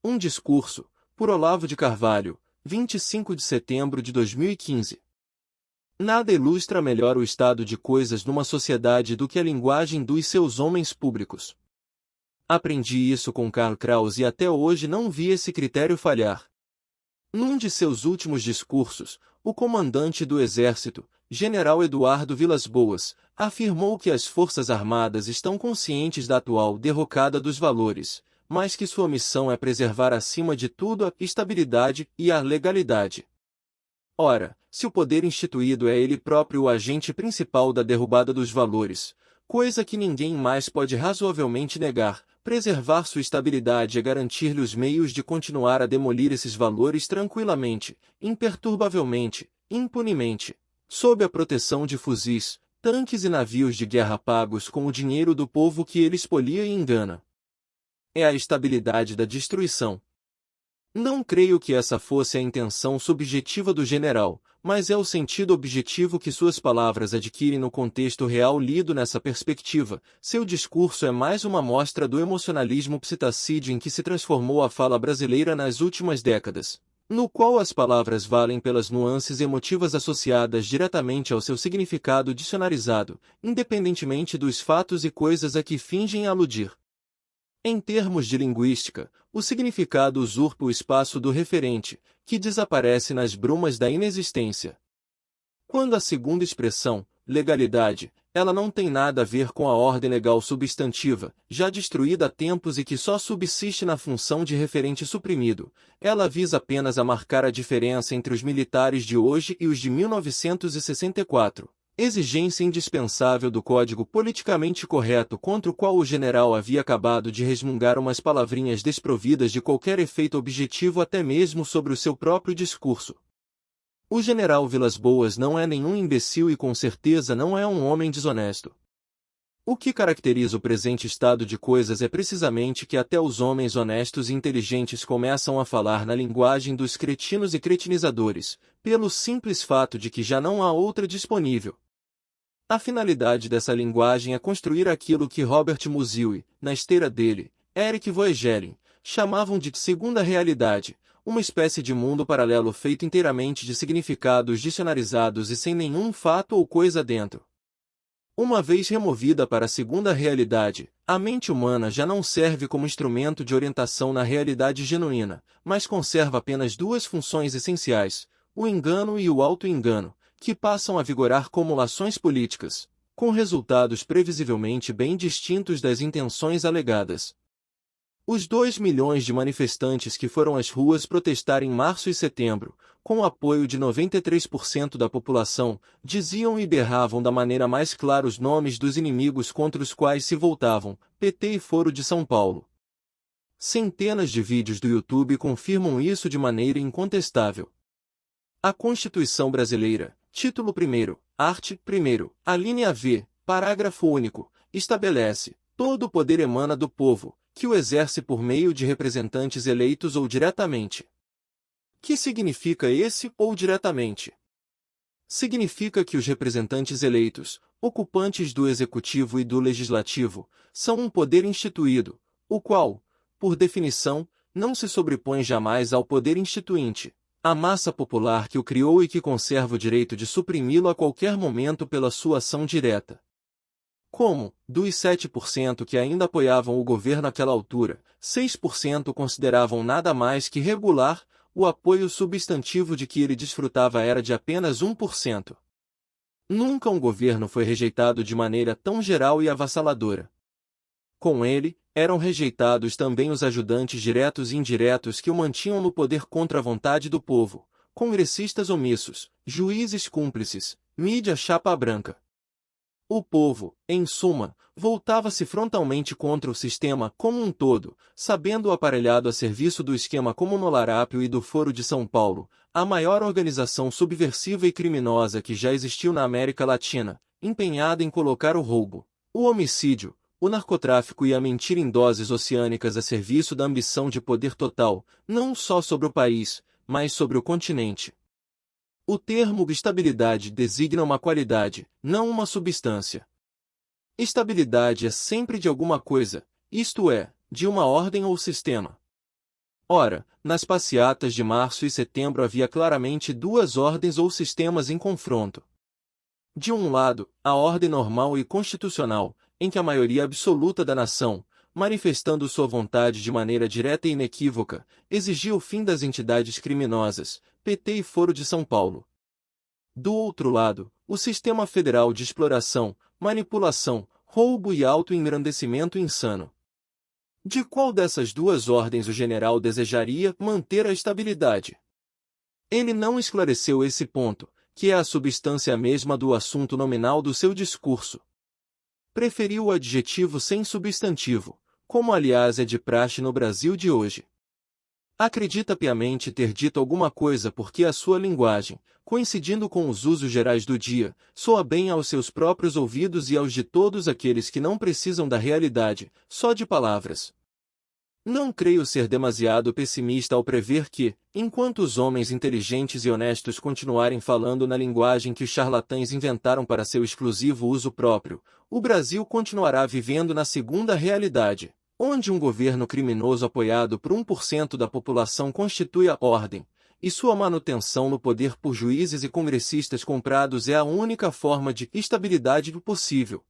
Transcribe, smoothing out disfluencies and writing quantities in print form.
Um discurso, por Olavo de Carvalho, 25 de setembro de 2015. Nada ilustra melhor o estado de coisas numa sociedade do que a linguagem dos seus homens públicos. Aprendi isso com Karl Kraus e até hoje não vi esse critério falhar. Num de seus últimos discursos, o comandante do Exército, General Eduardo Vilas Boas, afirmou que as Forças Armadas estão conscientes da atual derrocada dos valores, mas que sua missão é preservar acima de tudo a estabilidade e a legalidade. Ora, se o poder instituído é ele próprio o agente principal da derrubada dos valores, coisa que ninguém mais pode razoavelmente negar, preservar sua estabilidade é garantir-lhe os meios de continuar a demolir esses valores tranquilamente, imperturbavelmente, impunemente, sob a proteção de fuzis, tanques e navios de guerra pagos com o dinheiro do povo que ele expolia e engana. É a estabilidade da destruição. Não creio que essa fosse a intenção subjetiva do general, mas é o sentido objetivo que suas palavras adquirem no contexto real lido nessa perspectiva. Seu discurso é mais uma mostra do emocionalismo psitacídeo em que se transformou a fala brasileira nas últimas décadas, no qual as palavras valem pelas nuances emotivas associadas diretamente ao seu significado dicionarizado, independentemente dos fatos e coisas a que fingem aludir. Em termos de linguística, o significado usurpa o espaço do referente, que desaparece nas brumas da inexistência. Quando a segunda expressão, legalidade, ela não tem nada a ver com a ordem legal substantiva, já destruída há tempos e que só subsiste na função de referente suprimido, ela visa apenas a marcar a diferença entre os militares de hoje e os de 1964. Exigência indispensável do código politicamente correto contra o qual o general havia acabado de resmungar umas palavrinhas desprovidas de qualquer efeito objetivo até mesmo sobre o seu próprio discurso. O general Vilas Boas não é nenhum imbecil e com certeza não é um homem desonesto. O que caracteriza o presente estado de coisas é precisamente que até os homens honestos e inteligentes começam a falar na linguagem dos cretinos e cretinizadores, pelo simples fato de que já não há outra disponível. A finalidade dessa linguagem é construir aquilo que Robert Musil e, na esteira dele, Eric Voegelin, chamavam de segunda realidade, uma espécie de mundo paralelo feito inteiramente de significados dicionarizados e sem nenhum fato ou coisa dentro. Uma vez removida para a segunda realidade, a mente humana já não serve como instrumento de orientação na realidade genuína, mas conserva apenas duas funções essenciais, o engano e o auto-engano, que passam a vigorar como lações políticas, com resultados previsivelmente bem distintos das intenções alegadas. Os 2 milhões de manifestantes que foram às ruas protestar em março e setembro, com o apoio de 93% da população, diziam e berravam da maneira mais clara os nomes dos inimigos contra os quais se voltavam, PT e Foro de São Paulo. Centenas de vídeos do YouTube confirmam isso de maneira incontestável. A Constituição Brasileira, título 1º, art. 1º, alínea V, parágrafo único, estabelece: todo o poder emana do povo, que o exerce por meio de representantes eleitos ou diretamente. Que significa esse ou diretamente? Significa que os representantes eleitos, ocupantes do executivo e do legislativo, são um poder instituído, o qual, por definição, não se sobrepõe jamais ao poder instituinte, a massa popular que o criou e que conserva o direito de suprimi-lo a qualquer momento pela sua ação direta. Como, dos 7% que ainda apoiavam o governo àquela altura, 6% consideravam nada mais que regular, o apoio substantivo de que ele desfrutava era de apenas 1%. Nunca um governo foi rejeitado de maneira tão geral e avassaladora. Com ele, eram rejeitados também os ajudantes diretos e indiretos que o mantinham no poder contra a vontade do povo, congressistas omissos, juízes cúmplices, mídia chapa branca. O povo, em suma, voltava-se frontalmente contra o sistema como um todo, sabendo-o aparelhado a serviço do esquema como no Larápio e do Foro de São Paulo, a maior organização subversiva e criminosa que já existiu na América Latina, empenhada em colocar o roubo, o homicídio, o narcotráfico e a mentira em doses oceânicas a serviço da ambição de poder total, não só sobre o país, mas sobre o continente. O termo estabilidade designa uma qualidade, não uma substância. Estabilidade é sempre de alguma coisa, isto é, de uma ordem ou sistema. Ora, nas passeatas de março e setembro havia claramente duas ordens ou sistemas em confronto. De um lado, a ordem normal e constitucional, em que a maioria absoluta da nação, manifestando sua vontade de maneira direta e inequívoca, exigia o fim das entidades criminosas, PT e Foro de São Paulo. Do outro lado, o sistema federal de exploração, manipulação, roubo e autoengrandecimento insano. De qual dessas duas ordens o general desejaria manter a estabilidade? Ele não esclareceu esse ponto, que é a substância mesma do assunto nominal do seu discurso. Preferiu o adjetivo sem substantivo, como aliás é de praxe no Brasil de hoje. Acredita piamente ter dito alguma coisa porque a sua linguagem, coincidindo com os usos gerais do dia, soa bem aos seus próprios ouvidos e aos de todos aqueles que não precisam da realidade, só de palavras. Não creio ser demasiado pessimista ao prever que, enquanto os homens inteligentes e honestos continuarem falando na linguagem que os charlatães inventaram para seu exclusivo uso próprio, o Brasil continuará vivendo na segunda realidade, onde um governo criminoso apoiado por 1% da população constitui a ordem, e sua manutenção no poder por juízes e congressistas comprados é a única forma de estabilidade possível.